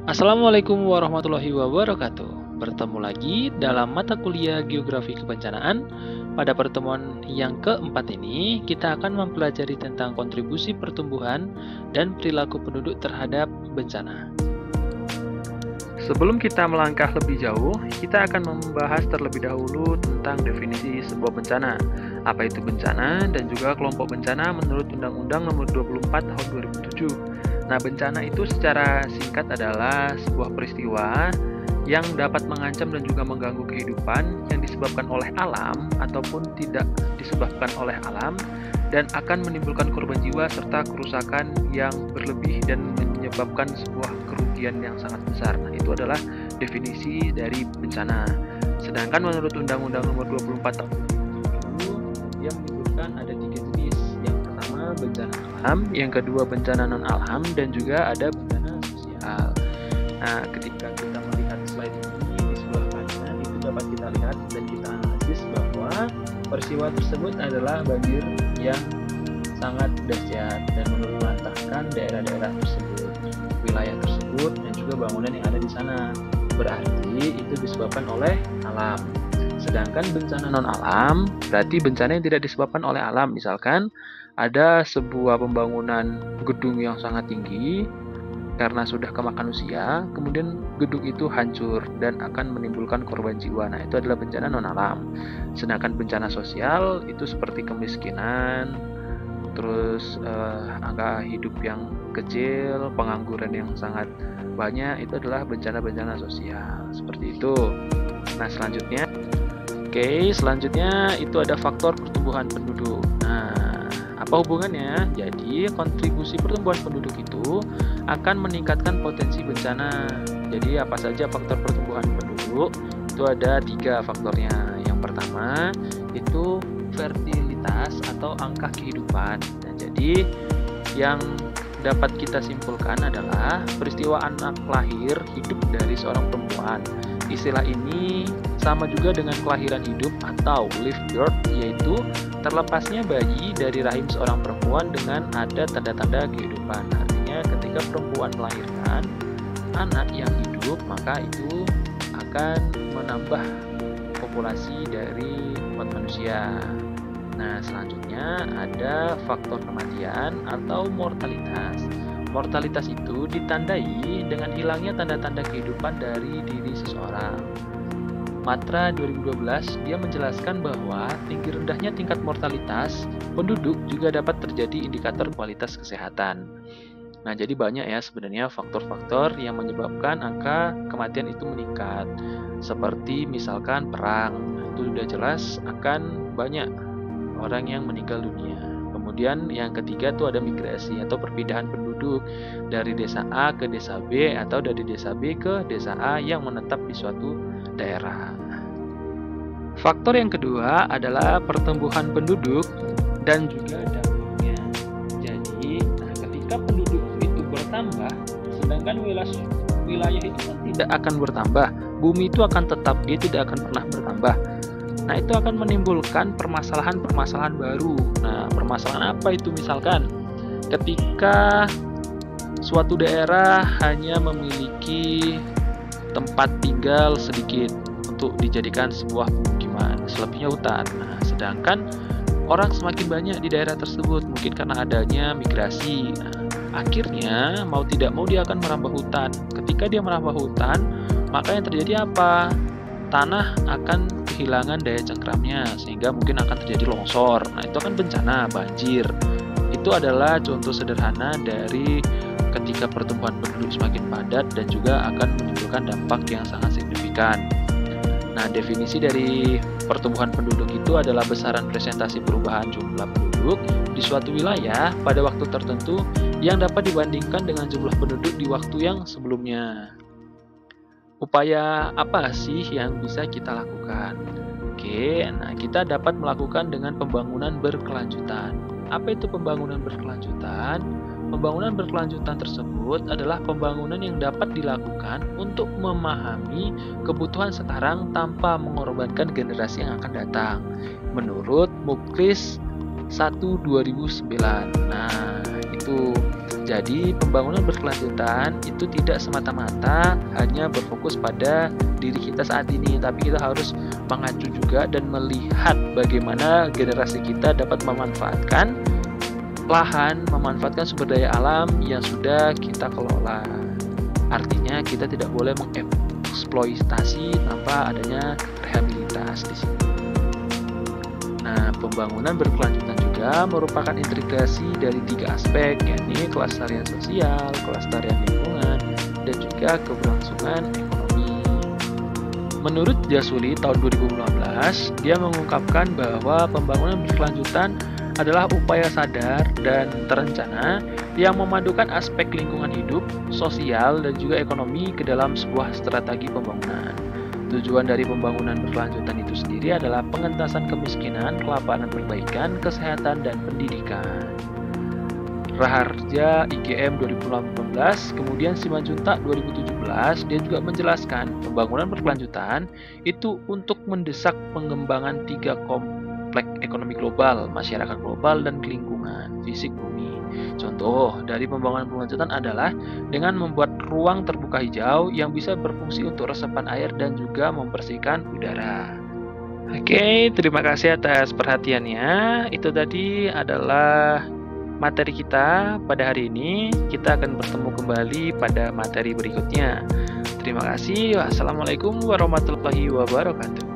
Assalamualaikum warahmatullahi wabarakatuh. Bertemu lagi dalam mata kuliah Geografi Kebencanaan. Pada pertemuan yang keempat ini, kita akan mempelajari tentang kontribusi pertumbuhan dan perilaku penduduk terhadap bencana. Sebelum kita melangkah lebih jauh, kita akan membahas terlebih dahulu tentang definisi sebuah bencana. Apa itu bencana dan juga kelompok bencana menurut Undang-Undang Nomor 24 Tahun 2007. Nah, bencana itu secara singkat adalah sebuah peristiwa yang dapat mengancam dan juga mengganggu kehidupan yang disebabkan oleh alam ataupun tidak disebabkan oleh alam dan akan menimbulkan korban jiwa serta kerusakan yang berlebih dan menyebabkan sebuah kerugian yang sangat besar. Nah, itu adalah definisi dari bencana. Sedangkan menurut Undang-Undang Nomor 24 Tahun 2007, dia menyebutkan ada 3 jenis. Yang pertama bencana alam, yang kedua bencana non-alam, dan juga ada bencana sosial. Nah, ketika kita melihat slide ini di sebelah kanan, itu dapat kita lihat dan kita analisis bahwa peristiwa tersebut adalah banjir yang sangat dahsyat dan melumpuhkan daerah-daerah tersebut, wilayah tersebut, dan juga bangunan yang ada di sana. Berarti itu disebabkan oleh alam. Sedangkan bencana non-alam berarti bencana yang tidak disebabkan oleh alam. Misalkan ada sebuah pembangunan gedung yang sangat tinggi karena sudah kemakan usia, kemudian gedung itu hancur dan akan menimbulkan korban jiwa. Nah, itu adalah bencana non-alam. Sedangkan bencana sosial itu seperti kemiskinan, terus angka hidup yang kecil, pengangguran yang sangat banyak, itu adalah bencana-bencana sosial. Seperti itu. Nah, selanjutnya itu ada faktor pertumbuhan penduduk. Nah, apa hubungannya? Jadi, kontribusi pertumbuhan penduduk itu akan meningkatkan potensi bencana. Jadi, apa saja faktor pertumbuhan penduduk? Itu ada 3 faktornya. Yang pertama, itu fertilitas atau angka kehidupan. Nah, jadi, yang dapat kita simpulkan adalah peristiwa anak lahir hidup dari seorang perempuan. Istilah ini sama juga dengan kelahiran hidup atau live birth, yaitu terlepasnya bayi dari rahim seorang perempuan dengan ada tanda-tanda kehidupan. Artinya ketika perempuan melahirkan anak yang hidup, maka itu akan menambah populasi dari umat manusia. Nah, selanjutnya ada faktor kematian atau mortalitas. Mortalitas itu ditandai dengan hilangnya tanda-tanda kehidupan dari diri seseorang. Matra 2012 dia menjelaskan bahwa tinggi rendahnya tingkat mortalitas penduduk juga dapat terjadi indikator kualitas kesehatan. Nah, jadi banyak ya sebenarnya faktor-faktor yang menyebabkan angka kematian itu meningkat. Seperti misalkan perang, itu sudah jelas akan banyak orang yang meninggal dunia. Kemudian yang ketiga itu ada migrasi atau perpindahan penduduk dari desa A ke desa B atau dari desa B ke desa A yang menetap di suatu daerah. Faktor yang kedua adalah pertumbuhan penduduk dan juga dampaknya. Jadi, ketika penduduk itu bertambah, sedangkan wilayah itu kan tidak akan bertambah, bumi itu akan tetap, dia tidak akan pernah bertambah. Nah, itu akan menimbulkan permasalahan-permasalahan baru. Nah, permasalahan apa itu? Misalkan ketika suatu daerah hanya memiliki tempat tinggal sedikit untuk dijadikan sebuah pemukiman, selebihnya hutan. Nah, sedangkan orang semakin banyak di daerah tersebut, mungkin karena adanya migrasi. Nah, akhirnya mau tidak mau dia akan merambah hutan. Ketika dia merambah hutan, maka yang terjadi apa? Tanah akan kehilangan daya cengkramnya sehingga mungkin akan terjadi longsor. Nah, itu akan bencana banjir. Itu adalah contoh sederhana dari ketika pertumbuhan penduduk semakin padat dan juga akan menimbulkan dampak yang sangat signifikan. Nah, definisi dari pertumbuhan penduduk itu adalah besaran presentasi perubahan jumlah penduduk di suatu wilayah pada waktu tertentu yang dapat dibandingkan dengan jumlah penduduk di waktu yang sebelumnya. Upaya apa sih yang bisa kita lakukan? Oke, nah kita dapat melakukan dengan pembangunan berkelanjutan. Apa itu pembangunan berkelanjutan? Pembangunan berkelanjutan tersebut adalah pembangunan yang dapat dilakukan untuk memahami kebutuhan sekarang tanpa mengorbankan generasi yang akan datang. Menurut Muklis 1/2009. Nah, itu Jadi pembangunan berkelanjutan itu tidak semata-mata hanya berfokus pada diri kita saat ini, tapi kita harus mengacu juga dan melihat bagaimana generasi kita dapat memanfaatkan lahan, memanfaatkan sumber daya alam yang sudah kita kelola. Artinya kita tidak boleh mengeksploitasi tanpa adanya rehabilitas di sini. Nah, pembangunan berkelanjutan juga merupakan integrasi dari 3 aspek, yakni kelestarian sosial, kelestarian lingkungan, dan juga keberlangsungan ekonomi. Menurut Jasuli tahun 2015, dia mengungkapkan bahwa pembangunan berkelanjutan adalah upaya sadar dan terencana yang memadukan aspek lingkungan hidup, sosial, dan juga ekonomi ke dalam sebuah strategi pembangunan. Tujuan dari pembangunan berkelanjutan itu sendiri adalah pengentasan kemiskinan, kelaparan, perbaikan, kesehatan, dan pendidikan. Raharja IGM 2018, kemudian Simanjuntak 2017, dia juga menjelaskan pembangunan berkelanjutan itu untuk mendesak pengembangan 3 kompleks ekonomi global, masyarakat global, dan lingkungan fisik bumi. Contoh dari pembangunan berkelanjutan adalah dengan membuat ruang terbuka hijau yang bisa berfungsi untuk resapan air dan juga membersihkan udara. Oke, terima kasih atas perhatiannya. Itu tadi adalah materi kita pada hari ini. Kita akan bertemu kembali pada materi berikutnya. Terima kasih. Wassalamualaikum warahmatullahi wabarakatuh.